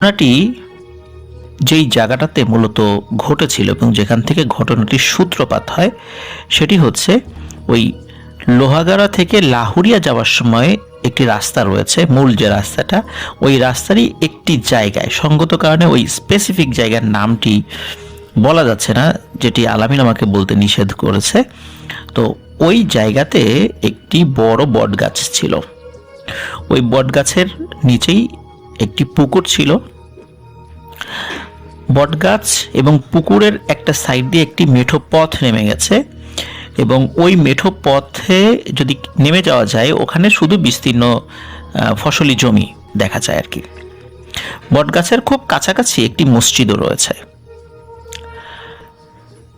ঘটনাটি যেই জায়গাটাতে মূলত ঘটেছিল এবং যেখান থেকে ঘটনাটির সূত্রপাত হয় সেটি হচ্ছে ওই লোহাগাড়া থেকে লাহুরিয়া যাওয়ার সময় একটি রাস্তা রয়েছে, মূল যে রাস্তাটা, ওই রাস্তারই একটি জায়গায়, সঙ্গত কারণে ওই স্পেসিফিক জায়গার নামটি বলা যাচ্ছে না, যেটি আলামিন আমাকে বলতে নিষেধ করেছে। তো ওই জায়গাতে একটি বড় বটগাছ ছিল। ওই বটগাছের নিচেই একটি পুকুর ছিল। বটগাছ এবং পুকুরের একটা সাইড দিয়ে একটি মেঠো পথ নেমে গেছে, এবং ওই মেঠো পথে যদি নেমে যাওয়া যায় ওখানে শুধু বিস্তীর্ণ ফসলি জমি দেখা যায় আর কি। বটগাছের খুব কাছাকাছি একটি মসজিদও রয়েছে।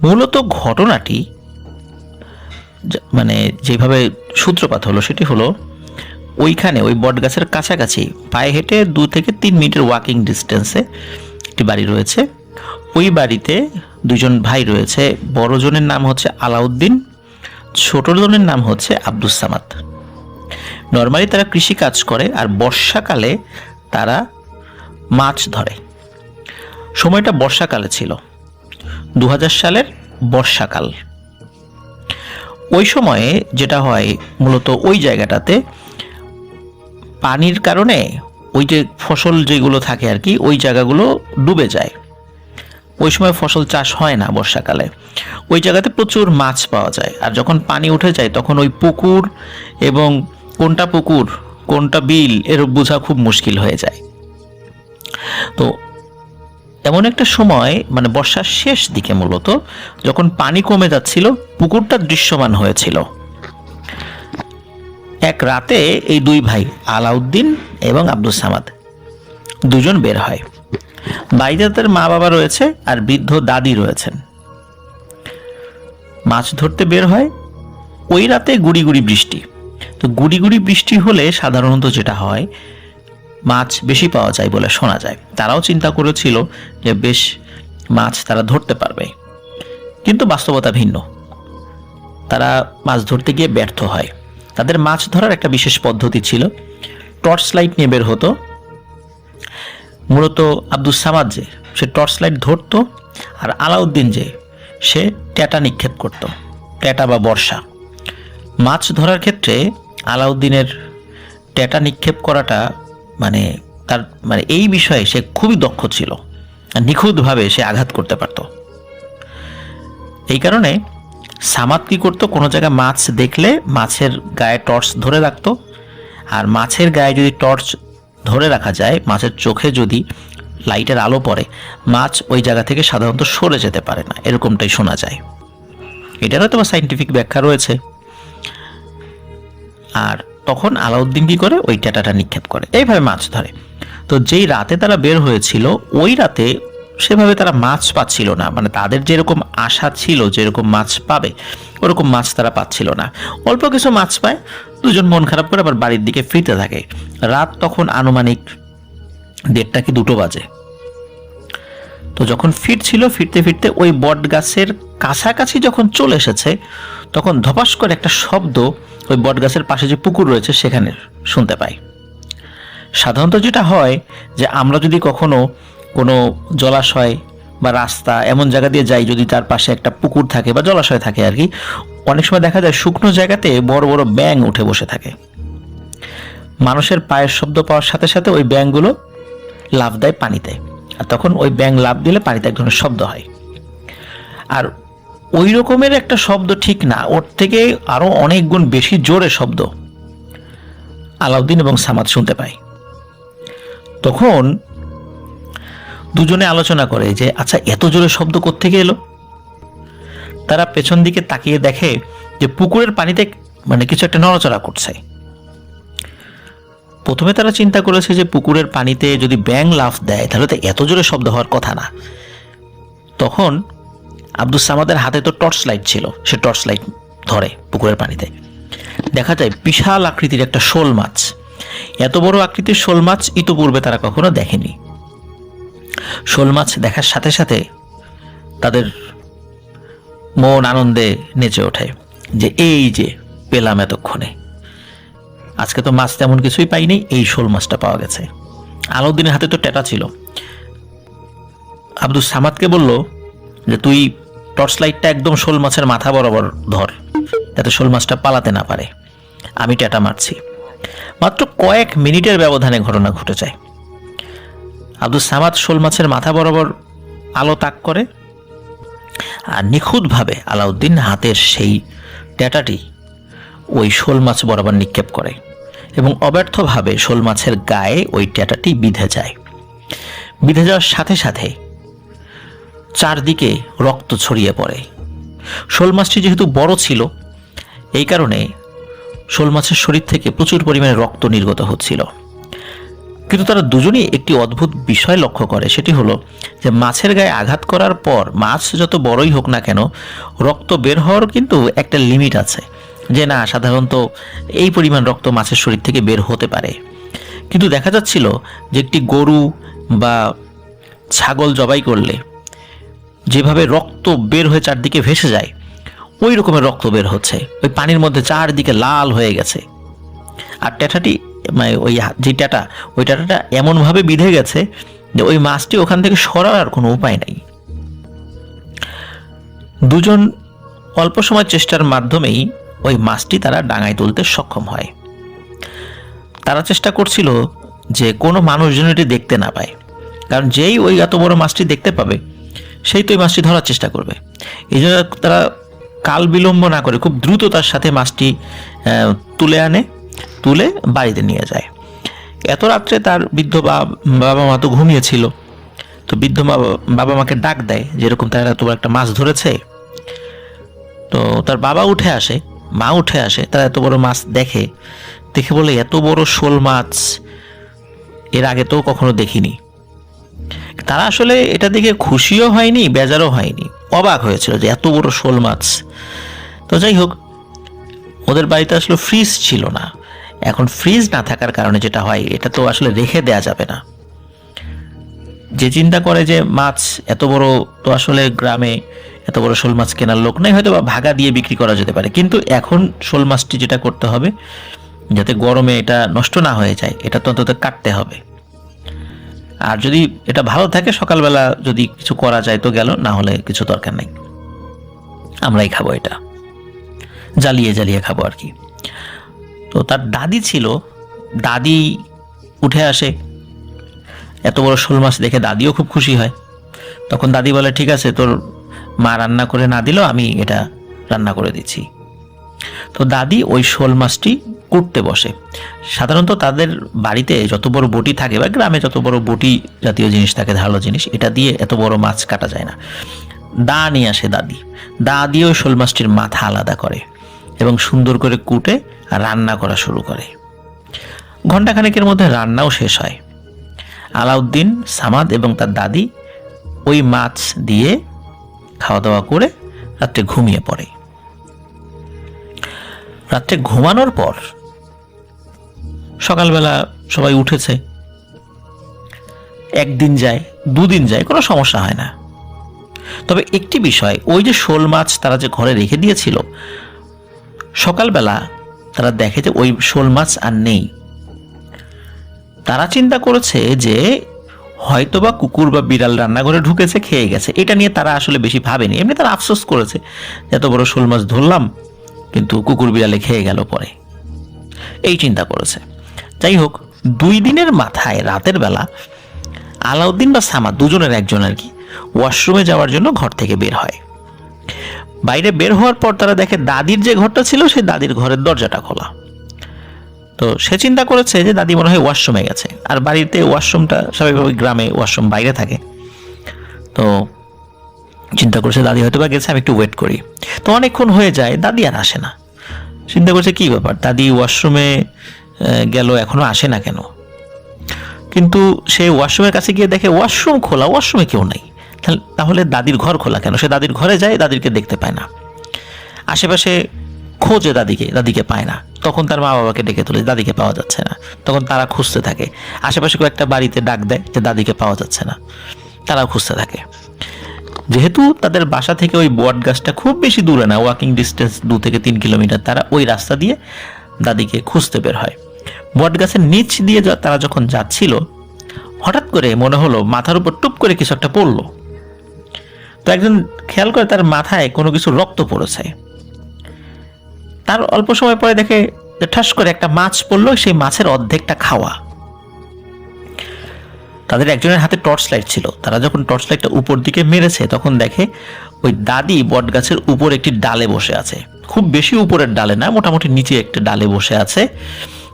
মূলত ঘটনাটি মানে যেভাবে সূত্রপাত হলো সেটি হলো, ওইখানে ওই বটগাছের কাছাকাছি পায়ে হেঁটে 2 থেকে 3 মিনিটের ওয়াকিং ডিস্টেন্সে একটি বাড়ি রয়েছে। ওই বাড়িতে দুজন ভাই রয়েছে। বড় জনের নাম হচ্ছে আলাউদ্দিন, ছোট জনের নাম হচ্ছে আব্দুস সামাদ। নর্মালি তারা কৃষি কাজ করে আর বর্ষাকালে তারা মাছ ধরে। সময়টা বর্ষাকালে ছিল, 2000 সালের বর্ষাকাল। ওই সময়ে যেটা হয় মূলত ওই জায়গাটাতে পানির কারণে ওই যে ফসল যেগুলো থাকে আর কি, ওই জায়গাগুলো ডুবে যায়। ওই সময় ফসল চাষ হয় না বর্ষাকালে। ওই জায়গাতে প্রচুর মাছ পাওয়া যায়, আর যখন পানি উঠে যায় তখন ওই পুকুর এবং কোনটা পুকুর কোনটা বিল এর বোঝা খুব মুশকিল হয়ে যায়। তো এমন একটা সময় মানে বর্ষার শেষ দিকে মূলত যখন পানি কমে যাচ্ছিল, পুকুরটা দৃশ্যমান হয়েছিল। এক রাতে এই দুই ভাই আলাউদ্দিন এবং আব্দুস সামাদ দুজন বের হয়। বাড়িতে তাদের মা বাবা রয়েছে আর বৃদ্ধ দাদি রয়েছেন। মাছ ধরতে বের হয়। ওই রাতে গুড়ি গুড়ি বৃষ্টি। তো গুড়ি গুড়ি বৃষ্টি হলে সাধারণত যেটা হয়, মাছ বেশি পাওয়া যায় বলে শোনা যায়। তারাও চিন্তা করেছিল যে বেশ মাছ তারা ধরতে পারবে, কিন্তু বাস্তবতা ভিন্ন। তারা মাছ ধরতে গিয়ে ব্যর্থ হয়। তাদের মাছ ধরার একটা বিশেষ পদ্ধতি ছিল, টর্চ লাইট নিয়ে বের হতো। মূলত আব্দুস সামাদ যে সে টর্চ লাইট ধরতো, আর আলাউদ্দিন যে সে ট্যাটা নিক্ষেপ করত, ট্যাটা বা বর্ষা। মাছ ধরার ক্ষেত্রে আলাউদ্দিনের ট্যাটা নিক্ষেপ করাটা মানে তার মানে এই বিষয়ে সে খুবই দক্ষ ছিল, নিখুঁতভাবে সে আঘাত করতে পারত। এই কারণে সামাদ কি করতো, কোনো জায়গায় মাছ দেখলে মাছের গায়ে টর্চ ধরে রাখতো, আর মাছের গায়ে যদি টর্চ ধরে রাখা যায়, মাছের চোখে যদি লাইটের আলো পড়ে, মাছ ওই জায়গা থেকে সাধারণত সরে যেতে পারে না, এরকমটাই শোনা যায়। এটার হয়তো সাইন্টিফিক ব্যাখ্যা রয়েছে। আর তখন আলাউদ্দিন কি করে, ওই ট্যাটাটা নিক্ষেপ করে, এইভাবে মাছ ধরে। তো যেই রাতে তারা বের হয়েছিল, ওই রাতে সেভাবে তারা মাছ পাচ্ছিল না। মানে তাদের যেরকম আশা ছিল যেরকম মাছ পাবে, ওরকম মাছ তারা পাচ্ছিল না। অল্প কিছু মাছ পায়, দুজন মন খারাপ করে আবার বাড়ির দিকে ফিরতে থাকে। রাত তখন আনুমানিক 1:30 কি 2টো বাজে। তো যখন ফিরছিল, ফিরতে ফিরতে ওই বট গাছের কাছাকাছি যখন চলে এসেছে, তখন ধপাস করে একটা শব্দ ওই বট গাছের পাশে যে পুকুর রয়েছে সেখানে শুনতে পায়। সাধারণত যেটা হয় যে আমরা যদি কখনো কোনো জলাশয় বা রাস্তা এমন জায়গা দিয়ে যাই, যদি তার পাশে একটা পুকুর থাকে বা জলাশয় থাকে আর কি, অনেক সময় দেখা যায় শুকনো জায়গাতে বড় বড় ব্যাঙ উঠে বসে থাকে। মানুষের পায়ের শব্দ পাওয়ার সাথে সাথে ওই ব্যাঙগুলো লাফ দেয় পানিতে, আর তখন ওই ব্যাঙ লাফ দিলে পানিতে এক ধরনের শব্দ হয়। আর ওই রকমের একটা শব্দ ঠিক না, ওর থেকে আরো অনেক গুণ বেশি জোরে শব্দ আলাউদ্দিন এবং সামাদ শুনতে পায়। তখন দুজনে আলোচনা করে যে আচ্ছা, এত জোরে শব্দ কোত্থেকে এলো। তারা পেছন দিকে তাকিয়ে দেখে যে পুকুরের পানিতে মানে কিছু একটা নড়াচড়া করছে। প্রথমে তারা চিন্তা করেছে যে পুকুরের পানিতে যদি ব্যাঙ লাফ দেয় তাহলে তো এত জোরে শব্দ হওয়ার কথা না। তখন আব্দুস সামাদের হাতে তো টর্চ লাইট ছিল, সে টর্চ লাইট ধরে পুকুরের পানিতে। দেখা যায় বিশাল আকৃতির একটা শোল মাছ। এত বড় আকৃতির শোল মাছ ইতোপূর্বে তারা কখনো দেখেনি। শোল মাছ দেখার সাথে সাথে তাদের মন আনন্দে নেচে ওঠে যে এই যে পেলাম এতক্ষণে, আজকে তো মাছ তেমন কিছুই পাইনি, এই শোল মাছটা পাওয়া গেছে। আলাউদ্দিনের হাতে তো টেটা ছিল। আব্দুস সামাদকে বলল যে তুই টর্চ লাইটটা একদম শোল মাছের মাথা বরাবর ধর, যাতে শোল মাছটা পালাতে না পারে, আমি টেটা মারছি। মাত্র কয়েক মিনিটের ব্যবধানে ঘটনা ঘটে যায়। আব্দুস সামাদ শোল মাছের মাথা বরাবর আলো তাক করে, আর নিখুঁতভাবে আলাউদ্দিন হাতের সেই টেটাটি ওই শোল মাছ বরাবর নিক্ষেপ করে এবং অব্যর্থভাবে শোল মাছের গায়ে ওই টেটাটি বিঁধে যায়। বিঁধে যাওয়ার সাথে সাথে চারদিকে রক্ত ছড়িয়ে পড়ে। শোল মাছটি যেহেতু বড় ছিল, এই কারণে শোল মাছের শরীর থেকে প্রচুর পরিমাণে রক্ত নির্গত হচ্ছিল। কিন্তু তারা দুজনেই একটি অদ্ভুত বিষয় লক্ষ্য করে, সেটি হলো যে মাছের গায়ে আঘাত করার পর মাছ যত বড়ই হোক না কেন, রক্ত বের হওয়ার কিন্তু একটা লিমিট আছে, যে না সাধারণত এই পরিমাণ রক্ত মাছের শরীর থেকে বের হতে পারে। কিন্তু দেখা যাচ্ছিল যে একটি গরু বা ছাগল জবাই করলে যেভাবে রক্ত বের হয়ে চারদিকে ভেসে যায়, ওই রকমের রক্ত বের হচ্ছে, ওই পানির মধ্যে চারদিকে লাল হয়ে গেছে। আর টেটাটি মানে ওই যে টেটা, ওই টেটাটা এমনভাবে বিঁধে গেছে যে ওই মাছটি ওখান থেকে সরার কোনো উপায় নাই। দুজন অল্প সময় চেষ্টার মাধ্যমেই ওই মাছটি তারা ডাঙায় তুলতে সক্ষম হয়। তারা চেষ্টা করছিল যে কোনো মানুষ যেন এটি দেখতে না পায়, কারণ যেই ওই এত বড় মাছটি দেখতে পাবে সেই তো ওই মাছটি ধরার চেষ্টা করবে। এই জন্য তারা কাল বিলম্ব না করে খুব দ্রুততার সাথে মাছটি তুলে আনে, তুলে বাড়িতে নিয়ে যায়। এত রাত্রে তার বৃদ্ধ বাবা মা তো ঘুমিয়েছিল, তো বৃদ্ধ বাবা মাকে ডাক দেয় যেরকম তারা এত বড় একটা মাছ ধরেছে। তো তার বাবা উঠে আসে, মা উঠে আসে, তারা এত বড় মাছ দেখে, দেখে বলে এত বড় শোল মাছ এর আগে তো কখনো দেখিনি। তারা আসলে এটা দেখে খুশিও হয়নি, বেজারও হয়নি, অবাক হয়েছিল যে এত বড় শোল মাছ। তো যাই হোক, ওদের বাড়িতে আসলে ফ্রিজ ছিল না। এখন ফ্রিজ না থাকার কারণে যেটা হয়, এটা তো আসলে রেখে দেয়া যাবে না। যে চিন্তা করে যে মাছ এত বড়, তো আসলে গ্রামে এত বড় শোল মাছ কেনার লোক নেই, হয়তো বা ভাগা দিয়ে বিক্রি করা যেতে পারে। কিন্তু এখন শোল মাছটি যেটা করতে হবে, যাতে গরমে এটা নষ্ট না হয়ে যায়, এটা তো অন্তত কাটতে হবে। আর যদি এটা ভালো থাকে, সকালবেলা যদি কিছু করা যায় তো গেল, না হলে কিছু দরকার নেই, আমরাই খাবো, এটা জ্বালিয়ে জ্বালিয়ে খাবো আর কি। তো তার দাদি ছিল, দাদি উঠে আসে, এত বড় শোল মাছ দেখে দাদিও খুব খুশি হয়। তখন দাদি বলে ঠিক আছে, তোর মা রান্না করে না দিলেও আমি এটা রান্না করে দিচ্ছি। তো দাদি ওই শোল মাছটি কুটতে বসে। সাধারণত তাদের বাড়িতে যত বড় বটি থাকে বা গ্রামে যত বড় বটি জাতীয় জিনিস থাকে, ধারালো জিনিস, এটা দিয়ে এত বড় মাছ কাটা যায় না। দা নিয়ে আসে দাদি, দা দিয়ে ওই শোল মাছটির মাথা আলাদা করে এবং সুন্দর করে কুটে রান্না করা শুরু করে। ঘণ্টাখানেকের মধ্যে রান্নাও শেষ হয়। আলাউদ্দিন, সামাদ এবং তার দাদি ওই মাছ দিয়ে খাওয়া দাওয়া করে রাত্রে ঘুমিয়ে পড়ে। রাত্রে ঘুমানোর পর সকালবেলা সবাই উঠেছে। একদিন যায়, দুদিন যায়, কোনো সমস্যা হয় না। তবে একটি বিষয়, ওই যে শোল মাছ তারা যে ঘরে রেখে দিয়েছিল, সকালবেলা তারা দেখে যে ওই শোল মাছ আর নেই। তারা চিন্তা করেছে যে হয়তোবা কুকুর বা বিড়াল রান্নাঘরে ঢুকেছে, খেয়ে গেছে। এটা নিয়ে তারা আসলে বেশি ভাবেনি, এমনি তারা আফসোস করেছে এত বড় শোল মাছ ধরলাম কিন্তু কুকুর বিড়ালে খেয়ে গেল পরে, এই চিন্তা করেছে। যাই হোক, 2 দিনের মাথায় রাতের বেলা আলাউদ্দিন বা সামাদ দুজনের একজন আর কি ওয়াশরুমে যাওয়ার জন্য ঘর থেকে বের হয়। বাইরে বের হওয়ার পর তারা দেখে দাদির যে ঘরটা ছিল সেই দাদির ঘরের দরজাটা খোলা। তো সে চিন্তা করেছে যে দাদি মনে হয় ওয়াশরুমে গেছে, আর বাড়িতে ওয়াশরুমটা স্বাভাবিকভাবে গ্রামে ওয়াশরুম বাইরে থাকে। তো চিন্তা করছে দাদি হয়তো বা গেছে, আমি একটু ওয়েট করি। তো অনেকক্ষণ হয়ে যায়, দাদি আর আসে না। চিন্তা করছে কি ব্যাপার, দাদি ওয়াশরুমে গেল এখনো আসে না কেন। কিন্তু সে ওয়াশরুমের কাছে গিয়ে দেখে ওয়াশরুম খোলা, ওয়াশরুমে কেউ নেই। তাহলে দাদির ঘর খোলা কেন? সে দাদির ঘরে যায়, দাদিকে দেখতে পায় না। আশেপাশে খোঁজে দাদিকে পায় না। তখন তার মা বাবাকে ডেকে তোলে, দাদিকে পাওয়া যাচ্ছে না। তখন তারা খুঁজতে থাকে, আশেপাশে কয়েকটা বাড়িতে ডাক দেয় যে দাদিকে পাওয়া যাচ্ছে না, তারাও খুঁজতে থাকে। যেহেতু তাদের বাসা থেকে ওই বট গাছটা খুব বেশি দূরে না, ওয়াকিং ডিস্টেন্স 2 থেকে 3 কিলোমিটার, তারা ওই রাস্তা দিয়ে দাদিকে খুঁজতে বের হয়। বট গাছের নিচ দিয়ে তারা যখন যাচ্ছিল, হঠাৎ করে মনে হলো মাথার উপর টুপ করে কিছু একটা পড়লো। তো একজন খেয়াল করে তার মাথায় কোনো কিছু রক্ত পড়েছে। তার অল্প সময় পরে দেখে ঠাস করে একটা মাছ পড়লো, সেই মাছের অর্ধেকটা খাওয়া। তাদের একজনের হাতে টর্চ লাইট ছিল, তারা যখন টর্চ লাইটটা উপর দিকে মেরেছে তখন দেখে ওই দাদি বট গাছের উপর একটি ডালে বসে আছে। খুব বেশি উপরের ডালে না, মোটামুটি নিচে একটা ডালে বসে আছে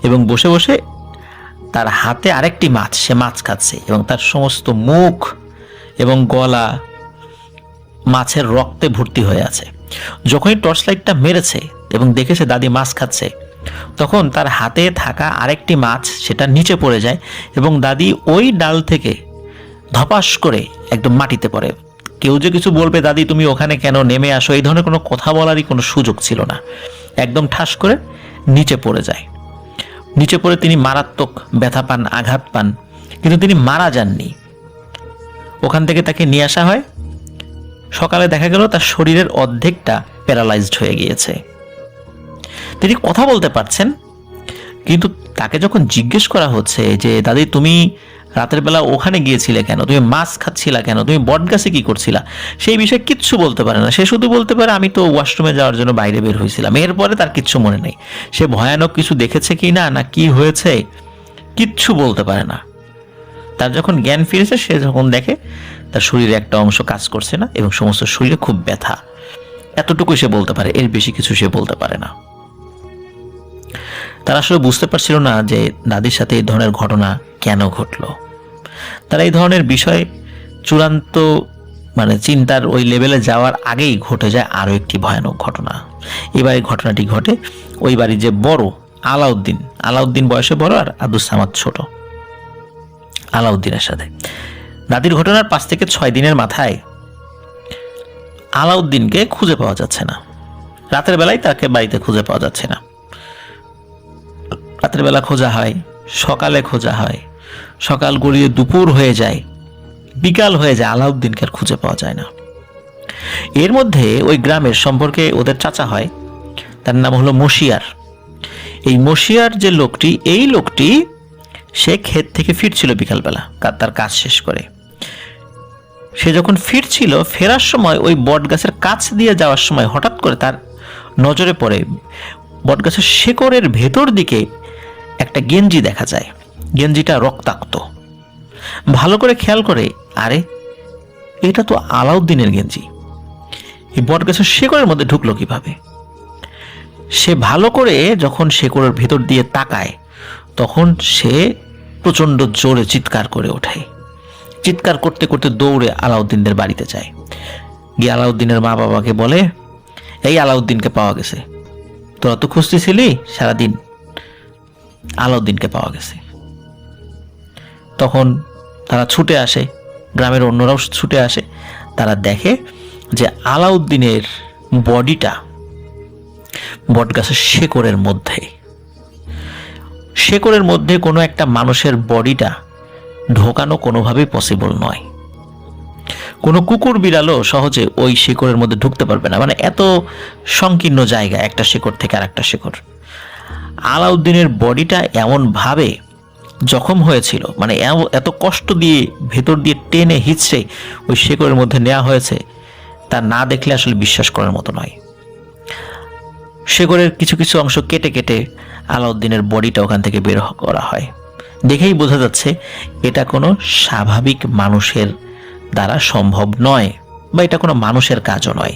এবং বসে বসে তার হাতে আরেকটি মাছ, সে মাছ খাচ্ছে এবং তার সমস্ত মুখ এবং গলা মাছের রক্তে ভর্তি হয়ে আছে। যখনই টর্চ লাইটটা মেরেছে এবং দেখেছে দাদি মাছ খাচ্ছে, তখন তার হাতে থাকা আরেকটি মাছ সেটা নিচে পড়ে যায় এবং দাদি ওই ডাল থেকে ধপাস করে একদম মাটিতে পড়ে। কেউ যে কিছু বলবে দাদি তুমি ওখানে কেন, নেমে আসো, এই ধরনের কোনো কথা বলারই কোনো সুযোগ ছিল না। একদম ঠাস করে নিচে পড়ে যায়। নিচে পড়ে তিনি মারাত্মক ব্যথা পান, আঘাত পান, কিন্তু তিনি মারা যাননি। ওখান থেকে তাকে নিয়ে আসা হয়। সকালে দেখা গেল তার শরীরের অর্ধেকটা প্যারালাইজড হয়ে গিয়েছে। তিনি কথা বলতে পারছেন, কিন্তু তাকে যখন জিজ্ঞেস করা হচ্ছে যে দাদি তুমি রাতের বেলা ওখানে গিয়েছিলে কেন, তুমি মাছ খাচ্ছিলা কেন, তুমি বট গাছে কি করছিলা, সেই বিষয়ে কিচ্ছু বলতে পারে না। সে শুধু বলতে পারে আমি তো ওয়াশরুমে যাওয়ার জন্য বাইরে বের হয়েছিলাম। এরপরে তার কিচ্ছু মনে নেই, সে ভয়ানক কিছু দেখেছে কি না, না কি হয়েছে কিচ্ছু বলতে পারে না। তার যখন জ্ঞান ফিরেছে, সে যখন দেখে তার শরীরে একটা অংশ কাজ করছে না এবং সমস্ত শরীরে খুব ব্যথা, এতটুকুই সে বলতে পারে, এর বেশি কিছু সে বলতে পারে না। তারা আসলে বুঝতে পারছিল না যে দাদির সাথে এই ধরনের ঘটনা কেন ঘটলো। তারা এই ধরনের বিষয় চূড়ান্ত চিন্তার ওই লেভেলে যাওয়ার আগেই ঘটে যায় আরও একটি ভয়ানক ঘটনা। এবার এই ঘটনাটি ঘটে ওই বাড়ির যে বড় আলাউদ্দিন বয়সে বড় আর আব্দুস সামাদ ছোট। আলাউদ্দিনের সাথে দাদির ঘটনার 5 থেকে 6 দিনের মাথায় আলাউদ্দিনকে খুঁজে পাওয়া যাচ্ছে না। রাতের বেলায় তাকে বাড়িতে খুঁজে পাওয়া যাচ্ছে না। রাতের বেলা খোঁজা হয়, সকালে খোঁজা হয়, সকাল গড়িয়ে দুপুর হয়ে যায়, বিকাল হয়ে যায়, আলাউদ্দিনকে আর খুঁজে পাওয়া যায় না। এর মধ্যে ওই গ্রামের সম্পর্কে ওদের চাচা হয়, তার নাম হলো মশিয়ার। এই মশিয়ার যে লোকটি, এই লোকটি সে ক্ষেত থেকে ফিরছিল বিকালবেলা তার কাজ শেষ করে। সে যখন ফিরছিল, ফেরার সময় ওই বট গাছের কাছ দিয়ে যাওয়ার সময় হঠাৎ করে তার নজরে পড়ে বট গাছের শেকড়ের ভেতর দিকে একটা গেঞ্জি দেখা যায়। গেঞ্জিটা রক্তাক্ত। ভালো করে খেয়াল করে, আরে এটা তো আলাউদ্দিনের গেঞ্জি, এই বট গাছের শেকড়ের মধ্যে ঢুকলো কিভাবে? সে ভালো করে যখন শেকড়ের ভেতর দিয়ে তাকায়, তখন সে প্রচন্ড জোরে চিৎকার করে ওঠে। চিৎকার করতে করতে দৌড়ে আলাউদ্দিনদের বাড়িতে যায়। গিয়ে আলাউদ্দিনের মা বাবাকে বলে, এই আলাউদ্দিনকে পাওয়া গেছে, তোরা তো খুঁজতেছিলি সারাদিন, আলাউদ্দিনকে পাওয়া গেছে। তখন তারা ছুটে আসে, গ্রামের অন্যরাও ছুটে আসে। তারা দেখে যে আলাউদ্দিনের বডিটা বটগাছের শেকড়ের মধ্যে কোনো একটা মানুষের বডিটা ঢোকানো কোনোভাবেই পসিবল নয়। কোনো কুকুর বিড়ালও সহজে ওই শেকড়ের মধ্যে ঢুকতে পারবে না, এত সংকীর্ণ জায়গা একটা শেকড় থেকে আর একটা শেকড়। আলাউদ্দিনের বডিটা এমন ভাবে জখম হয়েছিল, এত কষ্ট দিয়ে ভেতর দিয়ে টেনে হিচড়ে ওই শেকড়ের মধ্যে নেওয়া হয়েছে, তা না দেখলে আসলে বিশ্বাস করার মতো নয়। শেকড়ের কিছু কিছু অংশ কেটে কেটে আলাউদ্দিনের বডিটা ওখান থেকে বের করা হয়। দেখেই বোঝা যাচ্ছে এটা কোনো স্বাভাবিক মানুষের দ্বারা সম্ভব নয়, বা এটা কোনো মানুষের কাজও নয়।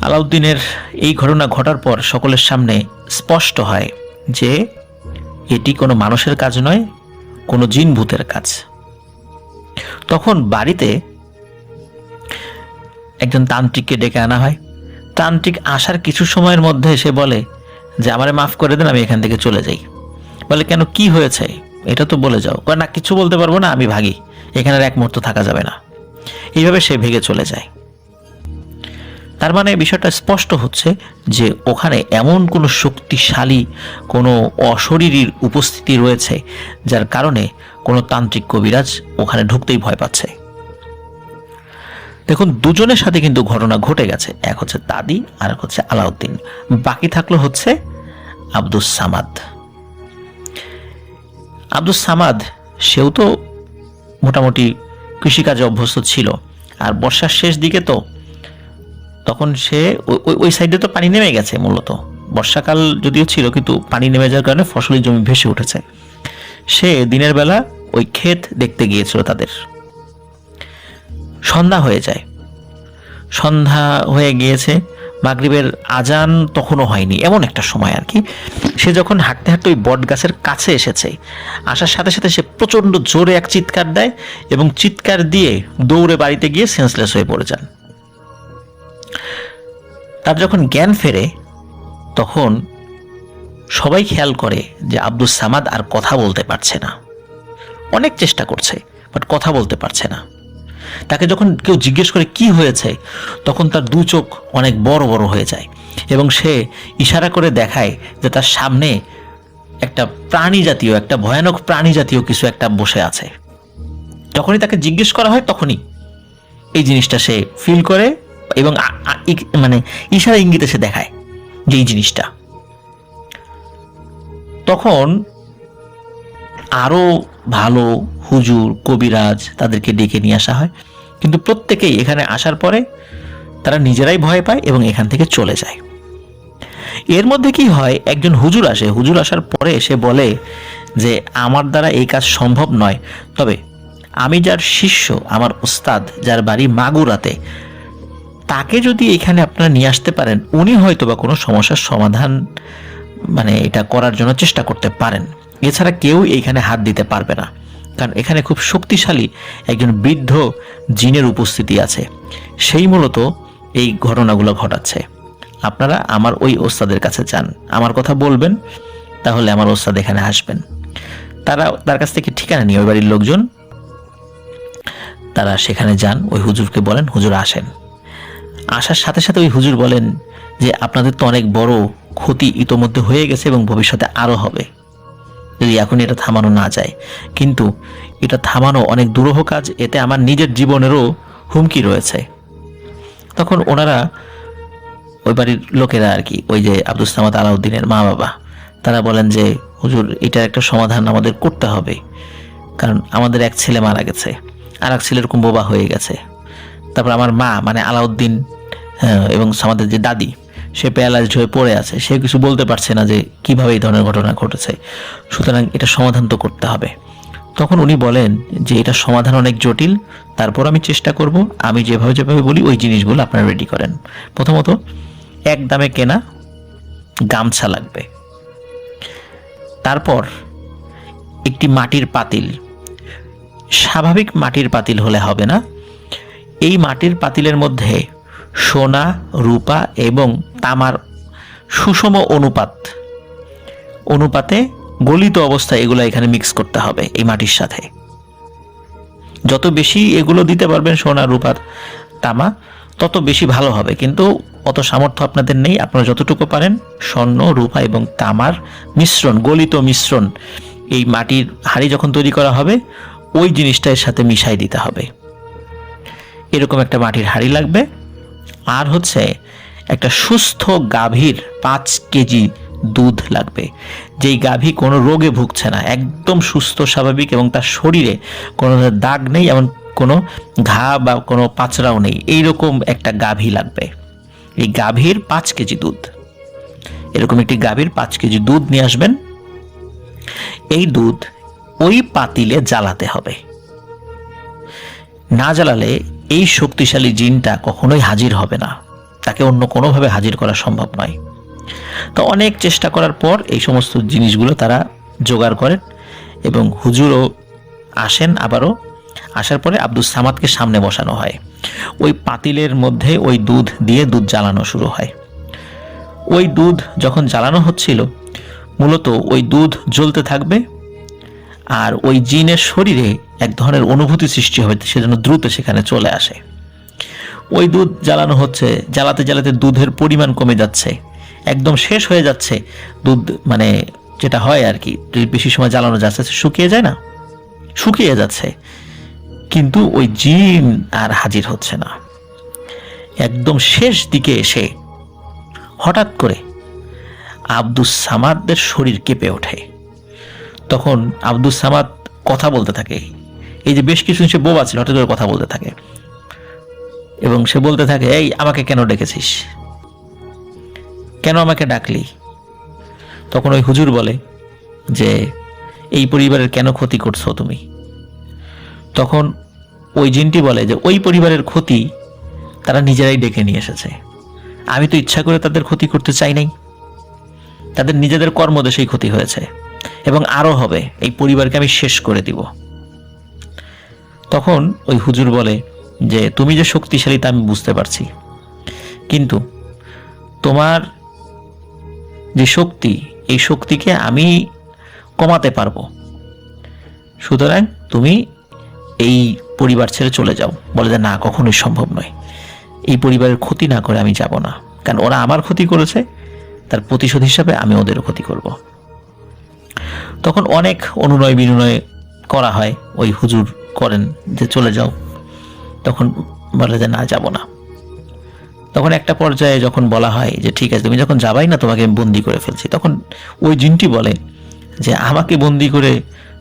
আলাউদ্দিনের এই ঘটনা ঘটার পর সকলের সামনে স্পষ্ট হয় যে এটি কোনো মানুষের কাজ নয়, কোনো জিন ভূতের কাজ। তখন বাড়িতে একজন তান্ত্রিককে ডেকে আনা হয়। তান্ত্রিক আসার কিছু সময়ের মধ্যে সে বলে যে আমারে মাফ করে দেন, আমি এখান থেকে চলে যাই। বলে কেন, কি হয়েছে এটা তো বলে যাও। না, কিছু বলতে পারবো না, আমি ভাগি, এখানে এক মুহূর্ত থাকা যাবে না। এইভাবে সে ভেগে চলে যায়। তার বিষয়টা স্পষ্ট হচ্ছে যে ওখানে এমন কোনো শক্তিশালী কোনো অশরীরীর উপস্থিতি রয়েছে, যার কারণে কোনো তান্ত্রিক কবিরাজ ওখানে ঢুকতেই ভয় পাচ্ছে। দেখুন, দুজনের সাথে কিন্তু ঘটনা ঘটে গেছে। এক হচ্ছে দাদি আর এক হচ্ছে আলাউদ্দিন, বাকি থাকলো হচ্ছে আব্দুস সামাদ। আব্দুস সামাদ সেও তো মোটামুটি কৃষিকাজে অভ্যস্ত ছিল, আর বর্ষার শেষ দিকে তো তখন সে ওই সাইডে তো পানি নেমে গেছে, মূলত বর্ষাকাল যদিও ছিল কিন্তু পানি নেমে যাওয়ার কারণে ফসলি জমি ভেসে উঠেছে। সে দিনের বেলা ওই ক্ষেত দেখতে গিয়েছিল তাদের। সন্ধ্যা হয়ে যায়, সন্ধ্যা হয়ে গিয়েছে, মাগরিবের আজান তখনও হয়নি, এমন একটা সময় আর কি। সে যখন হাঁটতে হাঁটতে ওই বট গাছের কাছে এসেছে, আসার সাথে সাথে সে প্রচণ্ড জোরে এক চিৎকার দেয় এবং চিৎকার দিয়ে দৌড়ে বাড়িতে গিয়ে সেন্সলেস হয়ে পড়ে যান। তার যখন জ্ঞান ফেরে তখন সবাই খেয়াল করে যে আব্দুস সামাদ আর কথা বলতে পারছে না, অনেক চেষ্টা করছে বাট কথা বলতে পারছে না। তাকে যখন কেউ জিজ্ঞেস করে কি হয়েছে, তখন তার দু চোখ অনেক বড় বড় হয়ে যায় এবং সে ইশারা করে দেখায় যে তার সামনে একটা প্রাণী জাতীয়, একটা ভয়ানক প্রাণী জাতীয় কিছু একটা বসে আছে। যখনই তাকে জিজ্ঞেস করা হয় তখনই এই জিনিসটা সে ফিল করে এবং মানে ইশারা ইঙ্গিতে সে দেখায় যে এই জিনিসটা। তখন আরো ভালো হুজুর, কবিরাজ তাদেরকে ডেকে নিয়ে আসা হয়, কিন্তু প্রত্যেকেই এখানে আসার পরে তারা নিজেরাই ভয় পায় এবং এখান থেকে চলে যায়। এর মধ্যে কি হয়, একজন হুজুর আসে। হুজুর আসার পরে সে বলে যে আমার দ্বারা এই কাজ সম্ভব নয়, তবে আমি যার শিষ্য, আমার ওস্তাদ যার বাড়ি মাগুরাতে, তাকে যদি এখানে আপনারা নিয়ে আসতে পারেন, উনি হয়তো বা কোনো সমস্যার সমাধান মানে এটা করার জন্য চেষ্টা করতে পারেন। এছাড়া কেউ এইখানে হাত দিতে পারবে না, কারণ এখানে খুব শক্তিশালী একজন বৃদ্ধ জিনের উপস্থিতি আছে, সেই মূলত এই ঘটনাগুলো ঘটাচ্ছে। আপনারা আমার ওই ওস্তাদের কাছে যান, আমার কথা বলবেন, তাহলে আমার ওস্তাদ এখানে আসবেন। তার কাছ থেকে ঠিকানা নিয়ে ওই বাড়ির লোকজন তারা সেখানে যান, ওই হুজুরকে বলেন হুজুর আসেন। আসার সাথে সাথে ওই হুজুর বলেন যে আপনাদের তো অনেক বড় ক্ষতি ইতোমধ্যে হয়ে গেছে এবং ভবিষ্যতে আরো হবে যদি এখন এটা থামানো না যায়, কিন্তু এটা থামানো অনেক দুরূহ কাজ, এতে আমার নিজের জীবনেরও হুমকি রয়েছে। তখন ওনারা ওই বাড়ির লোকেরা আর কি, ওই যে আব্দুস সামাদ আলাউদ্দিনের মা বাবা, তারা বলেন যে হুজুর এটার একটা সমাধান আমাদের করতে হবে, কারণ আমাদের এক ছেলে মারা গেছে, আর এক ছেলে এরকম বোবা হয়ে গেছে। তারপর আমার মা মানে আলাউদ্দিন এবং আমাদের যে দাদি, সে প্যারালাইজড হয়ে পড়ে আছে, সে কিছু বলতে পারছে না যে কিভাবে এই ধরনের ঘটনা ঘটেছে, সুতরাং এটা সমাধান তো করতে হবে। তখন উনি বলেন যে এটা সমাধান অনেক জটিল, তারপর আমি চেষ্টা করব, আমি যেভাবে যেভাবে বলি ওই জিনিসগুলো আপনারা রেডি করেন। প্রথমত এক দামে কেনা গামছা লাগবে, তারপর একটি মাটির পাতিল, স্বাভাবিক মাটির পাতিল হলে হবে না, এই মাটির পাতিলের মধ্যে সোনা, রূপা এবং তামার সুষম অনুপাতে গলিত অবস্থায় এগুলো এখানে মিক্স করতে হবে এই মাটির সাথে। যত বেশি এগুলো দিতে পারবেন সোনা, রূপা, তামা, তত বেশি ভালো হবে, কিন্তু অত সামর্থ্য আপনাদের নেই। আপনারা যতটুকু পারেন স্বর্ণ, রূপা এবং তামার মিশ্রণ, গলিত মিশ্রণ এই মাটির হাঁড়ি যখন তৈরি করা হবে ওই জিনিসটা এর সাথে মিশাই দিতে হবে। এরকম একটা মাটির হাঁড়ি লাগবে। আর হচ্ছে একটা সুস্থ গাভীর 5 কেজি দুধ লাগবে, যেই গাভী কোনো রোগে ভুগছে না, একদম সুস্থ স্বাভাবিক এবং তার শরীরে কোনো দাগ নেই, এমন কোনো ঘা বা কোনো পাচড়াও নেই, এইরকম একটা গাভী লাগবে। এই গাভীর 5 কেজি দুধ, এরকম একটি গাভীর 5 কেজি দুধ নিয়ে আসবেন। এই দুধ ওই পাতিলে জ্বালাতে হবে, না জ্বালালে এই শক্তিশালী জিনটা কখনোই হাজির হবে না, তাকে অন্য কোনোভাবে হাজির করা সম্ভব নয়। তো অনেক চেষ্টা করার পর এই সমস্ত জিনিসগুলো তারা জোগাড় করেন এবং হুজুরও আসেন। আবারও আসার পরে আব্দুস সামাদকে সামনে বসানো হয়, ওই পাতিলের মধ্যে ওই দুধ দিয়ে দুধ জ্বালানো শুরু হয়। ওই দুধ যখন জ্বালানো হচ্ছিল, মূলত ওই দুধ জ্বলতে থাকবে আর ওই জিনের শরীরে এক ধরনের অনুভূতি সৃষ্টি হবে, সেজন্য দ্রুত সেখানে চলে আসে। ওই দুধ জ্বালানো হচ্ছে, জ্বালাতে জ্বালাতে দুধের পরিমাণ কমে যাচ্ছে, একদম শেষ হয়ে যাচ্ছে দুধ, মানে যেটা হয় আর কি, বেশি সময় জ্বালানো যাচ্ছে শুকিয়ে যায় না, শুকিয়ে যাচ্ছে, কিন্তু ওই জিন আর হাজির হচ্ছে না। একদম শেষ দিকে এসে হঠাৎ করে আব্দুস সামাদের শরীর কেঁপে ওঠে। তখন আব্দুস সামাদ কথা বলতে থাকে। এই যে বেশ কিছু সে বোবা ছিল, হঠাৎ করে কথা বলতে থাকে এবং সে বলতে থাকে, এই আমাকে কেন ডেকেছিস, কেন আমাকে ডাকলি? তখন ওই হুজুর বলে যে এই পরিবারের কেন ক্ষতি করছো তুমি? তখন ওই জিনটি বলে যে ওই পরিবারের ক্ষতি তারা নিজেরাই ডেকে নিয়ে এসেছে, আমি তো ইচ্ছা করে তাদের ক্ষতি করতে চাই নাই, তাদের নিজেদের কর্মদেশেই ক্ষতি হয়েছে এবং আরো হবে, এই পরিবারকে আমি শেষ করে দিব। তখন ওই হুজুর বলে যে তুমি যে শক্তিশালী তা আমি বুঝতে পারছি, কিন্তু তোমার যে শক্তি, এই শক্তিকে আমি কমাতে পারবো, সুতরাং তুমি এই পরিবার ছেড়ে চলে যাও। বলে যে না, কখনোই সম্ভব নয়, এই পরিবারের ক্ষতি না করে আমি যাব না, কারণ ওরা আমার ক্ষতি করেছে, তার প্রতিশোধ হিসাবে আমি ওদেরও ক্ষতি করব। তখন অনেক অনুনয় বিনয় করা হয়, ওই হুজুর করেন যে চলে যাও, তখন বলে যে না, যাব না। তখন একটা পর্যায়ে যখন বলা হয় যে ঠিক আছে, তুমি যখন যাবাই না, তোমাকে আমি বন্দি করে ফেলছি, তখন ওই জিনটি বলে যে আমাকে বন্দি করে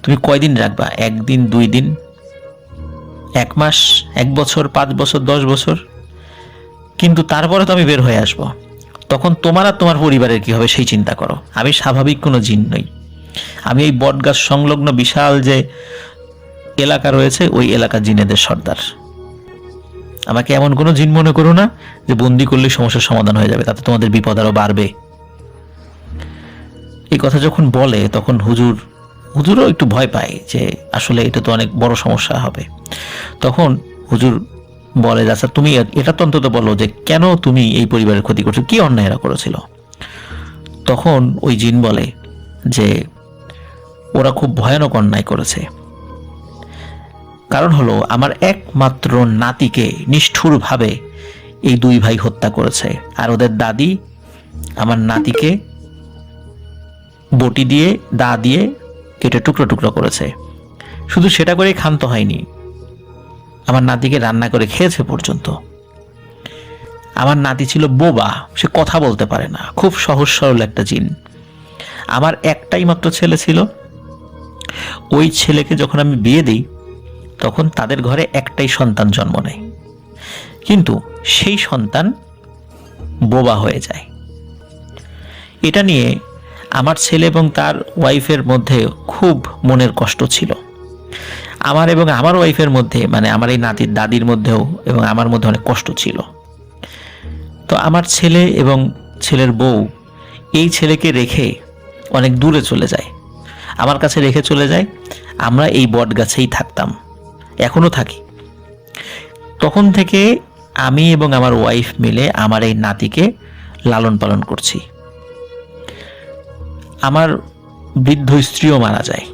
তুমি কয়দিন রাখবা? 1 দিন, 2 দিন, 1 মাস, 1 বছর, 5 বছর, 10 বছর, কিন্তু তারপরে তো আমি বের হয়ে আসব। তখন তোমার আর তোমার পরিবারের কি হবে সেই চিন্তা করো। আমি স্বাভাবিক কোনো জিন নই, আমি এই বটগাছ সংলগ্ন বিশাল যে এলাকা রয়েছে ওই এলাকার জিনেদের সর্দার। আমাকে এমন কোনো জিন মনে করো না যে বন্দি করলে সমস্যার সমাধান হয়ে যাবে, তাতে তোমাদের বিপদ আরো বাড়বে। এই কথা যখন বলে তখন হুজুরও একটু ভয় পায় যে আসলে এটা তো অনেক বড় সমস্যা হবে। তখন হুজুর বলে, আচ্ছা তুমি এটা তো অন্তত বলো যে কেন তুমি এই পরিবারের ক্ষতি করছো, কি অন্যায় এরা করেছিল? তখন ওই জিন বলে যে ওরা খুব ভয়ানক অন্যায় করেছে, কারণ হলো আমার একমাত্র নাতিকে নিষ্ঠুরভাবে এই 2 ভাই হত্যা করেছে, আর ওদের দাদি আমার নাতিকে বটি দিয়ে, দা দিয়ে কেটে টুকরো টুকরো করেছে। শুধু সেটা করেই ক্ষান্ত হয়নি, আমার নাতিকে রান্না করে খেয়েছে পর্যন্ত। আমার নাতি ছিল বোবা, সে কথা বলতে পারে না, খুব সহজ সরল একটা জিন। আমার একটাই মাত্র ছেলে ছিল, ওই ছেলেকে যখন আমি বিয়ে দিই তখন তাদের ঘরে একটাই সন্তান জন্ম নেয়, কিন্তু সেই সন্তান বোবা হয়ে যায়। এটা নিয়ে আমার ছেলে এবং তার ওয়াইফের মধ্যে খুব মনের কষ্ট ছিল। আমার এবং আমার ওয়াইফের মধ্যে, মানে আমার এই নাতির দাদির মধ্যেও এবং আমার মধ্যে অনেক কষ্ট ছিল। তো আমার ছেলে এবং ছেলের বউ এই ছেলেকে রেখে অনেক দূরে চলে যায়, আমার কাছে রেখে চলে যায়। আমরা এই বট গাছেই থাকতাম, এখনো থাকি। তখন থেকে আমি এবং আমার ওয়াইফ মিলে আমার এই নাতিকে লালন পালন করছি। আমার বৃদ্ধ স্ত্রীও মারা যায়,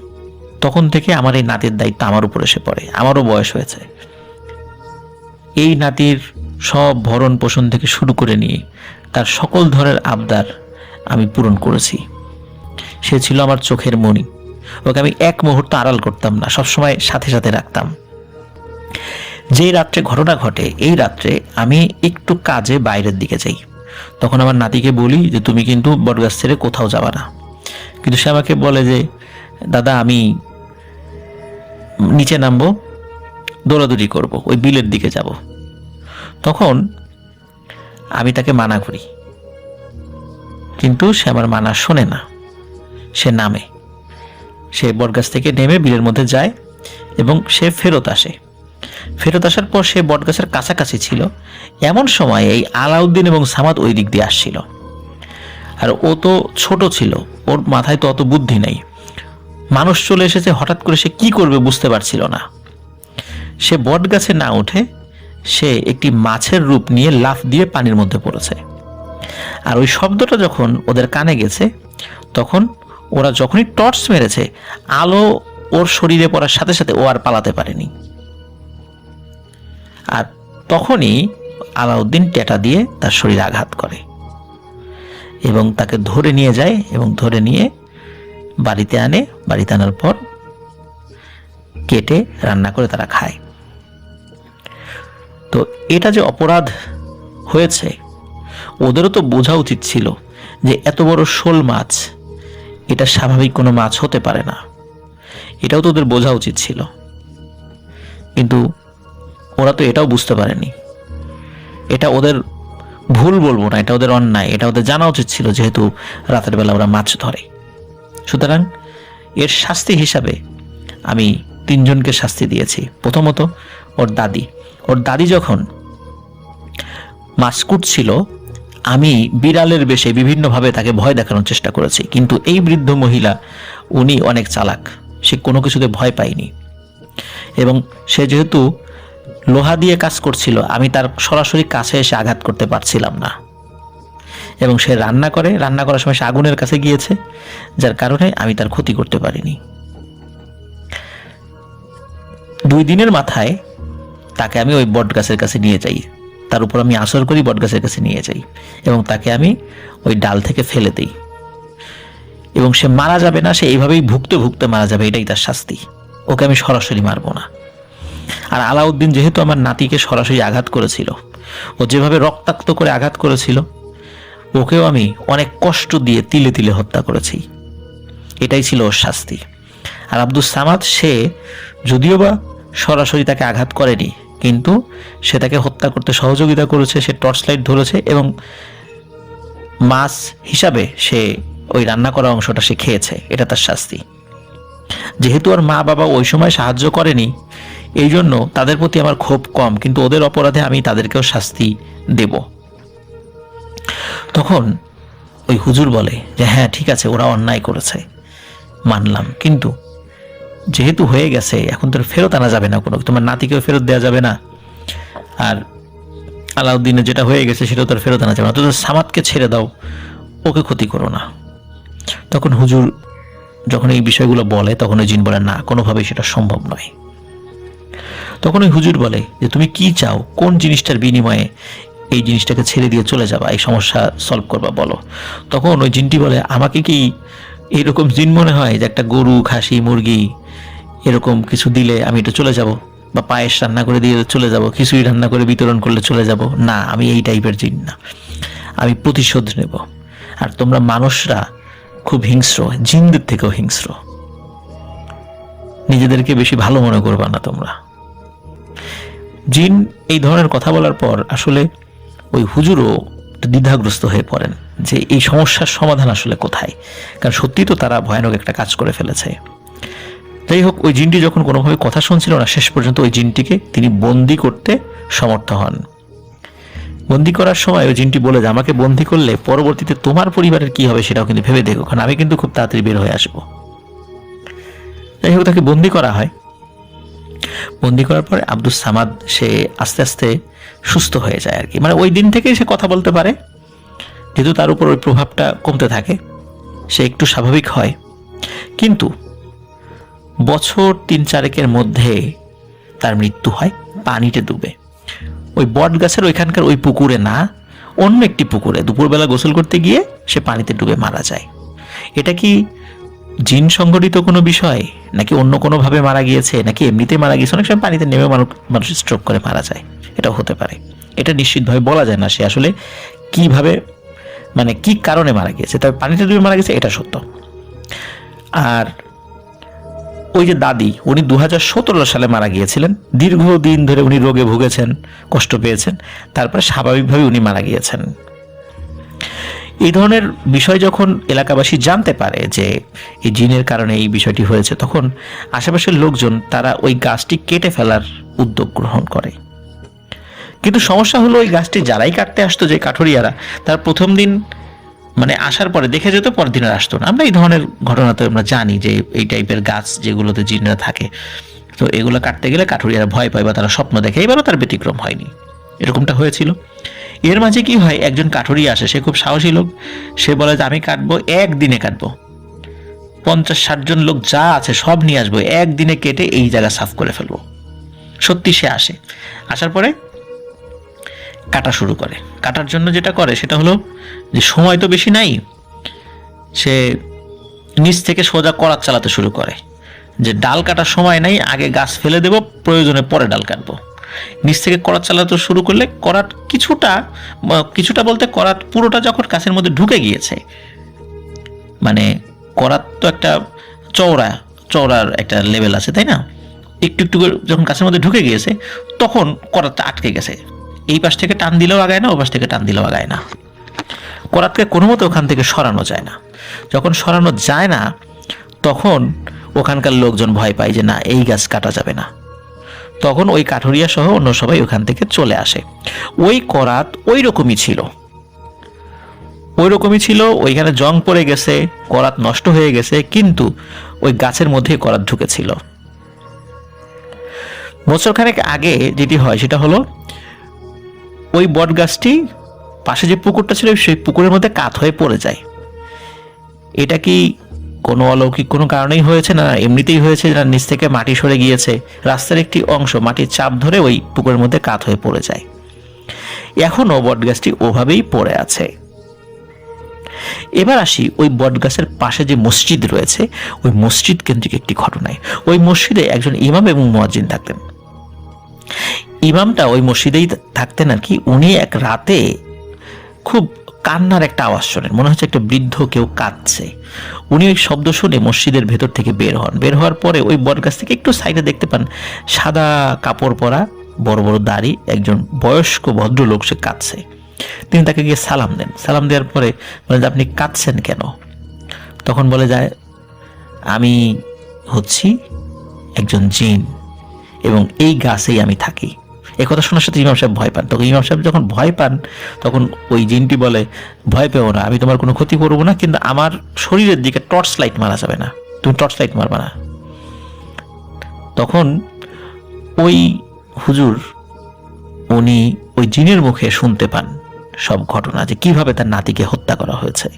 তখন থেকে আমার এই নাতির দায়িত্ব আমার উপর এসে পড়ে। আমারও বয়স হয়েছে, এই নাতির সব ভরণ পোষণ থেকে শুরু করে নিয়ে তার সকল ধরনের আবদার আমি পূরণ করেছি। সে ছিল আমার চোখের মণি, ওকে আমি এক মুহূর্ত আড়াল করতাম না, সবসময় সাথে সাথে রাখতাম। যেই রাত্রে ঘটনা ঘটে, এই রাত্রে আমি একটু কাজে বাইরের দিকে যাই, তখন আমার নাতিকে বলি যে তুমি কিন্তু বটগাছ ছেড়ে কোথাও যাবা না, কিন্তু সে আমাকে বলে যে দাদা আমি নিচে নামবো, দৌড়াদৌড়ি করব, ওই বিলের দিকে যাব। তখন আমি তাকে মানা করি, কিন্তু সে আমার মানা শোনে না। সে নামে, সে বটগাছ থেকে নেমে বিলের মধ্যে যায় এবং সে ফেরত আসে। ফেরত আসার পর সে বটগাছের কাছাকাছি ছিল, এমন সময় এই আলাউদ্দিন এবং সামাদ ওই দিক দিয়ে আসছিল। আর ও তো ছোট ছিল, ওর মাথায় তো অত বুদ্ধি নেই, মানুষ চলে এসেছে, হঠাৎ করে সে কি করবে বুঝতে পারছিল না। সে বটগাছে না উঠে সে একটি মাছের রূপ নিয়ে লাফ দিয়ে পানির মধ্যে পড়েছে। আর ওই শব্দটা যখন ওদের কানে গেছে, তখন ওরা যখনই টর্চ মেরেছে, আলো ওর শরীরে পড়ার সাথে সাথে ও আর পালাতে পারেনি। আর তখনই আলাউদ্দিন টেটা দিয়ে তার শরীরে আঘাত করে এবং তাকে ধরে নিয়ে যায় এবং ধরে নিয়ে বাড়িতে আনে। বাড়িতে আনার পর কেটে রান্না করে তারা খায়। তো এটা যে অপরাধ হয়েছে, ওদেরও তো বোঝা উচিত ছিল যে এত বড় শোল মাছ, এটা স্বাভাবিক কোনো মাছ হতে পারে না, এটাও তো ওদের বোঝা উচিত ছিল, কিন্তু ওরা তো এটাও বুঝতে পারেনি। এটা ওদের ভুল বলবো না, এটা ওদের অন্যায়, এটা ওদের জানা উচিত ছিল, যেহেতু রাতের বেলা ওরা মাছ ধরে। সুতরাং এর শাস্তি হিসাবে আমি 3 জনকে শাস্তি দিয়েছি। প্রথমত ওর দাদি যখন মাছ কুটছিল, আমি বিড়ালের বেশে বিভিন্নভাবে তাকে ভয় দেখানোর চেষ্টা করেছি, কিন্তু এই বৃদ্ধ মহিলা উনি অনেক চালাক, সে কোনো কিছুতে ভয় পায়নি। এবং সে যেহেতু লোহা দিয়ে কাজ করছিল, আমি তার সরাসরি কাছে এসে আঘাত করতে পারছিলাম না। এবং সে রান্না করার সময় সে আগুনের কাছে গিয়েছে, যার কারণে আমি তার ক্ষতি করতে পারিনি। 2 দিনের মাথায় তাকে আমি ওই বট গাছের কাছে নিয়ে যাই, তার উপর আমি আসর করি, বট গাছের কাছে নিয়ে যাই এবং তাকে আমি ওই ডাল থেকে ফেলে দিই। এবং সে মারা যাবে না, সে এইভাবেই ভুগতে ভুগতে মারা যাবে, এটাই তার শাস্তি। ওকে আমি সরাসরি মারবো না। আর আলাউদ্দিন যেহেতু আমার নাতিকে সরাসরি আঘাত করেছিল, ও যেভাবে রক্তাক্ত করে আঘাত করেছিল, ওকেও আমি অনেক কষ্ট দিয়ে তিলে তিলে হত্যা করেছি। এটাই ছিল ওর শাস্তি। আর আব্দুস সামাদ, সে যদিও বা সরাসরি তাকে আঘাত করেনি, কিন্তু সে তাকে হত্যা করতে সহযোগিতা করেছে, সে টর্চ লাইট ধরেছে এবং মাছ হিসাবে সে ওই রান্না করা অংশটা সে খেয়েছে, এটা তার শাস্তি। যেহেতু ওর মা বাবা ওই সময় সাহায্য করেনি, এই জন্য তাদের প্রতি আমার ক্ষোভ কম, কিন্তু ওদের অপরাধে আমি তাদেরকেও শাস্তি দেব। তখন ওই হুজুর বলে যে হ্যাঁ ঠিক আছে, ওরা অন্যায় করেছে, মানলাম, কিন্তু যেহেতু হয়ে গেছে এখন তো ফেরত আনা যাবে না, কোনো তোমার নাতিকেও ফেরত দেওয়া যাবে না, আর আলাউদ্দিনের যেটা হয়ে গেছে সেটাও তার ফেরত আনা যাবে না, তো সামাদকে ছেড়ে দাও, ওকে ক্ষতি করো না। তখন হুজুর যখন এই বিষয়গুলো বলে, তখন ওই জিন বলে না, কোনোভাবেই সেটা সম্ভব নয়। তখন ওই হুজুর বলে যে তুমি কি চাও, কোন জিনিসটার বিনিময়ে এই জিনিসটাকে ছেড়ে দিয়ে চলে যাবা, এই সমস্যা সলভ করবা, বলো। তখন ওই জিনটি বলে, আমাকে কি এইরকম জিন মনে হয় যে একটা গরু, খাসি, মুরগি এরকম কিছু দিলে আমি এটা চলে যাব, বা পায়েস রান্না করে দিয়ে চলে যাব, খিচুড়ি রান্না করে বিতরণ করলে চলে যাব? না, আমি এই টাইপের জিন না, আমি প্রতিশোধ নেব। আর তোমরা মানুষরা খুব হিংস্র, জিনদের থেকেও হিংস্র, নিজেদেরকে বেশি ভালো মনে করবা না তোমরা। জিন এই ধরনের কথা বলার পর আসলে ওই হুজুরও দ্বিধাগ্রস্ত হয়ে পড়েন যে এই সমস্যার সমাধান আসলে কোথায়, কারণ সত্যি তো তারা ভয়ানক একটা কাজ করে ফেলেছে। যাই হোক, ওই জিনটি যখন কোনোভাবে কথা শুনছিল না, শেষ পর্যন্ত ওই জিনটিকে তিনি বন্দি করতে সমর্থ হন। বন্দি করার সময় ওই জিনটি বলে যে আমাকে বন্দি করলে পরবর্তীতে তোমার পরিবারের কি হবে সেটাও কিন্তু ভেবে দেখো, কারণ আমি কিন্তু খুব তাড়াতাড়ি বের হয়ে আসবো। যাই হোক, তাকে বন্দি করা হয়। বন্দি করার পরে আব্দুস সামাদ সে আস্তে আস্তে সুস্থ হয়ে যায় আর কি, মানে ওই দিন থেকেই সে কথা বলতে পারে, যেহেতু তার উপর ওই প্রভাবটা কমতে থাকে, সে একটু স্বাভাবিক হয়। কিন্তু বছর 3-4 মধ্যে তার মৃত্যু হয় পানিতে ডুবে। ওই বট গাছের ওইখানকার ওই পুকুরে না, অন্য একটি পুকুরে দুপুরবেলা গোসল করতে গিয়ে সে পানিতে ডুবে মারা যায়। এটা কি জিন সংঘটিত কোনো বিষয়, নাকি অন্য কোনোভাবে মারা গিয়েছে, নাকি এমনিতে মারা গিয়েছে? অনেক সময় পানিতে নেমে মানুষ স্ট্রোক করে মারা যায়, এটাও হতে পারে। এটা নিশ্চিতভাবে বলা যায় না সে আসলে কিভাবে, মানে কি কারণে মারা গিয়েছে, তবে পানিতে ডুবে মারা গেছে এটা সত্য। আর ওই যে দাদি, উনি 2017 সালে মারা গিয়েছিলেন। দীর্ঘদিন ধরে উনি রোগে ভুগেছেন, কষ্ট পেয়েছেন, তারপরে স্বাভাবিকভাবে উনি মারা গিয়েছেন। এই ধরনের বিষয় যখন এলাকাবাসী জানতে পারে যে এই জিনের কারণে এই বিষয়টি হয়েছে, তখন আশেপাশের লোকজন তারা ওই গাছটি কেটে ফেলার উদ্যোগ গ্রহণ করে। কিন্তু সমস্যা হলো, ওই গাছটি যারাই কাটতে আসতো, যে কাঠুরিয়ারা, তার প্রথম দিন মানে আসার পরে দেখে যেত, পরের দিন আর আসতো না। আমরা এই ধরনের ঘটনা তো আমরা জানি যে এই টাইপের গাছ যেগুলোতে জিনরা থাকে, তো এগুলো কাটতে গেলে কাঠুরিয়ারা ভয় পায় বা তারা স্বপ্ন দেখে। এবারও তার ব্যতিক্রম হয়নি, এরকমটা হয়েছিল। এর মাঝে কি হয়, একজন কাঠুরিয়া আসে, সে খুব সাহসী লোক, সে বলে যে আমি কাটবো, একদিনে কাটবো, 50-60 জন লোক যা আছে সব নিয়ে আসবো, একদিনে কেটে এই জায়গা সাফ করে ফেলবো। সত্যি সে আসে, আসার পরে কাটা শুরু করে। কাটার জন্য যেটা করে সেটা হলো যে সময় তো বেশি নাই, সে নিচ থেকে সোজা করাত চালাতে শুরু করে, যে ডাল কাটার সময় নাই, আগে গাছ ফেলে দেব, প্রয়োজনে পরে ডাল কাটবো। নিচ থেকে করাত চালাতে শুরু করলে করাত কিছুটা বলতে করাত পুরোটা যখন গাছের মধ্যে ঢুকে গিয়েছে, মানে করাত তো একটা চওড়া, চওড়ার একটা লেভেল আছে, তাই না? একটু একটু করে যখন গাছের মধ্যে ঢুকে গিয়েছে তখন করাতটা আটকে গেছে। এই পাশ থেকে টান দিলেও আগায় না, ও পাশ থেকে টান দিলেও আগায় না। করাতকে কোনো মতে ওখান থেকে সরানো যায় না। যখন সরানো যায় না তখন ওখানকার লোকজন ভয় পায় যে না, এই গাছ কাটা যাবে না। তখন ওই কাঠুরিয়া সহ অন্য সবাই ওখান থেকে চলে আসে। ওই করাত ওই রকমই ছিল, ওইখানে জং পড়ে গেছে, করাত নষ্ট হয়ে গেছে, কিন্তু ওই গাছের মধ্যে করাত ঢুকেছিল। বছরখানেক আগে যেটি হয় সেটা হলো, ওই বট গাছটি পাশে যে পুকুরটা ছিল সেই পুকুরের মধ্যে কাত হয়ে পড়ে যায়। এটা কি কোনো অলৌকিক কোনো কারণেই হয়েছে, না এমনিতেই হয়েছে, না নিচ থেকে মাটি সরে গিয়েছে? রাস্তার একটি অংশ মাটির চাপ ধরে ওই পুকুরের মধ্যে কাত হয়ে পড়ে যায়। এখনও বটগাছটি ওভাবেই পড়ে আছে। এবার আসি ওই বটগাছের পাশে যে মসজিদ রয়েছে, ওই মসজিদ কেন্দ্রিক একটি ঘটনায়। ওই মসজিদে একজন ইমাম এবং মুয়াজ্জিন থাকতেন। ইমামটা ওই মসজিদেই থাকতেন আর কি। উনি এক রাতে খুব কান্নার একটা আওয়াজ শোনেন, মনে হচ্ছে একটা বৃদ্ধ কেউ কাঁদছে। উনি ওই শব্দ শুনে মসজিদের ভেতর থেকে বের হন। বের হওয়ার পরে ওই বটগাছ থেকে একটু সাইডে দেখতে পান সাদা কাপড় পরা, বড় বড় দাড়ি একজন বয়স্ক ভদ্রলোক, সে কাঁদছে। তিনি তাকে গিয়ে সালাম দেন। সালাম দেওয়ার পরে বলেন, আপনি কাঁদছেন কেন? তখন বলে যায়, আমি হচ্ছি একজন জিন এবং এই গাছেই আমি থাকি। এই কথা শোনার সাথে ইমাম সাহেব ভয় পান। তখন ইমাম সাহেব যখন ভয় পান তখন ওই জিনটি বলে, ভয় পেও না, আমি তোমার কোনো ক্ষতি করবো না, কিন্তু আমার শরীরের দিকে টর্চ লাইট মারা যাবে না, তুমি টর্চ লাইট মারবা না। তখন ওই হুজুর উনি ওই জিনের মুখে শুনতে পান সব ঘটনা, যে কিভাবে তার নাতিকে হত্যা করা হয়েছে।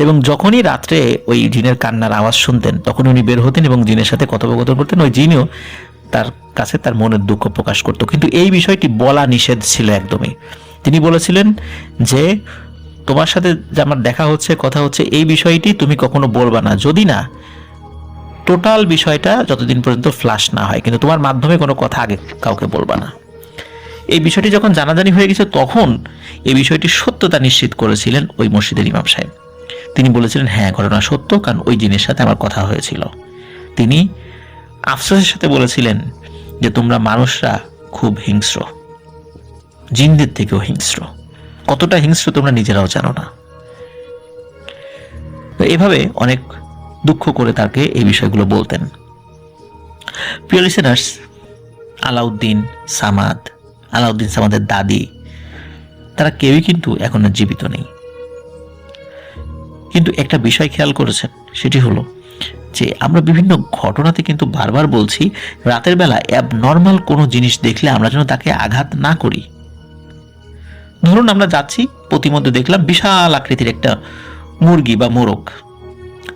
এবং যখনই রাত্রে ওই জিনের কান্নার আওয়াজ শুনতেন তখন উনি বের হতেন এবং জিনের সাথে কথোপকথন করতেন। ওই জিনও তার কাছে তার মনের দুঃখ প্রকাশ করত, কিন্তু এই বিষয়টি বলা নিষেধ ছিল একদমই। তিনি বলেছিলেন যে তোমার সাথে যে আমার দেখা হচ্ছে, কথা হচ্ছে, এই বিষয়টি তুমি কখনো বলবা না, যদি না টোটাল বিষয়টা যতদিন পর্যন্ত ফ্লাশ না হয়, কিন্তু তোমার মাধ্যমে কোনো কথা আগে কাউকে বলবা না। এই বিষয়টি যখন জানাজানি হয়ে গেছে তখন এই বিষয়টি সত্যতা নিশ্চিত করেছিলেন ওই মসজিদের ইমাম সাহেব। তিনি বলেছিলেন, হ্যাঁ ঘটনা সত্য, কারণ ওই জিনের সাথে আমার কথা হয়েছিল। তিনি আফসোসের সাথে বলেছিলেন যে তোমরা মানুষরা খুব হিংস্র, জিনদের থেকেও হিংস্র। কতটা হিংস্র তোমরা নিজেরাও জানো না। তো এভাবে অনেক দুঃখ করে তাকে এই বিষয়গুলো বলতেন। প্রিয় লিসেনার্স, আলাউদ্দিন সামাদের দাদি, তারা কেউই কিন্তু এখন আর জীবিত নেই। কিন্তু একটা বিষয় খেয়াল করেছেন, সেটি হলো যে আমরা বিভিন্ন ঘটনাতে কিন্তু বারবার বলছি, রাতের বেলা অ্যাবনর্মাল কোনো জিনিস দেখলে আমরা যেন তাকে আঘাত না করি। ধরুন আমরা যাচ্ছি, প্রতিমধ্যে দেখলাম বিশাল আকৃতির একটা মুরগি বা মোরগ।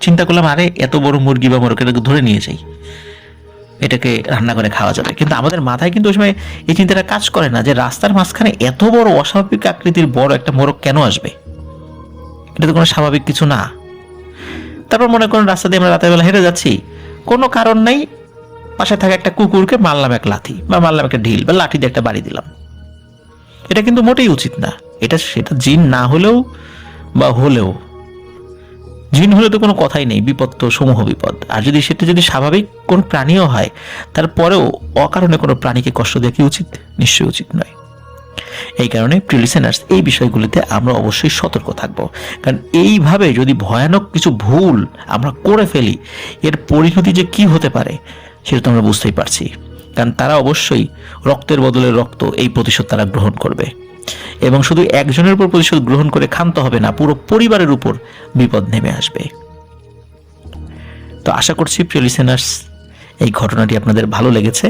চিন্তা করলাম, আরে এত বড় মুরগি বা মোরগ, এটাকে ধরে নিয়ে যাই, এটাকে রান্না করে খাওয়া যাবে। কিন্তু আমাদের মাথায় কিন্তু ওই সময় এই চিন্তাটা কাজ করে না যে রাস্তার মাঝখানে এত বড় অস্বাভাবিক আকৃতির বড় একটা মোরগ কেন আসবে, এটা তো কোনো স্বাভাবিক কিছু না। তারপর মনে করুন রাস্তা দিয়ে আমরা রাতের বেলা হেঁটে যাচ্ছি, কোনো কারণ নেই, পাশে থাকা একটা কুকুরকে মারলাম এক লাথি বা মারলাম একটা ঢিল বা লাঠি দিয়ে একটা বাড়ি দিলাম। এটা কিন্তু মোটেই উচিত না। সেটা জিন না হলেও বা হলেও, জিন হলে তো কোনো কথাই নেই, বিপদ তো সমূহ বিপদ। আর সেটা যদি স্বাভাবিক কোনো প্রাণীও হয়, তারপরেও অকারণে কোনো প্রাণীকে কষ্ট দেওয়া কি উচিত? নিশ্চয়ই উচিত নয়। এই কারণে প্রিয় লিসেনার্স, এই বিষয়গুলিতে আমরা অবশ্যই সতর্ক থাকব, কারণ এইভাবে যদি ভয়ানক কিছু ভুল আমরা করে ফেলি, এর পরিণতি যে কি হতে পারে সেটা তো আমরা বুঝতেই পারছি। কারণ তারা অবশ্যই রক্তের বদলে রক্ত, এই প্রতিশোধ তারা গ্রহণ করবে, এবং শুধু একজনের উপর প্রতিশোধ গ্রহণ করে ক্ষান্ত হবে না, পুরো পরিবারের উপর বিপদ নেমে আসবে। তো আশা করছি প্রিয় লিসেনার্স, এই ঘটনাটি আপনাদের ভালো লেগেছে।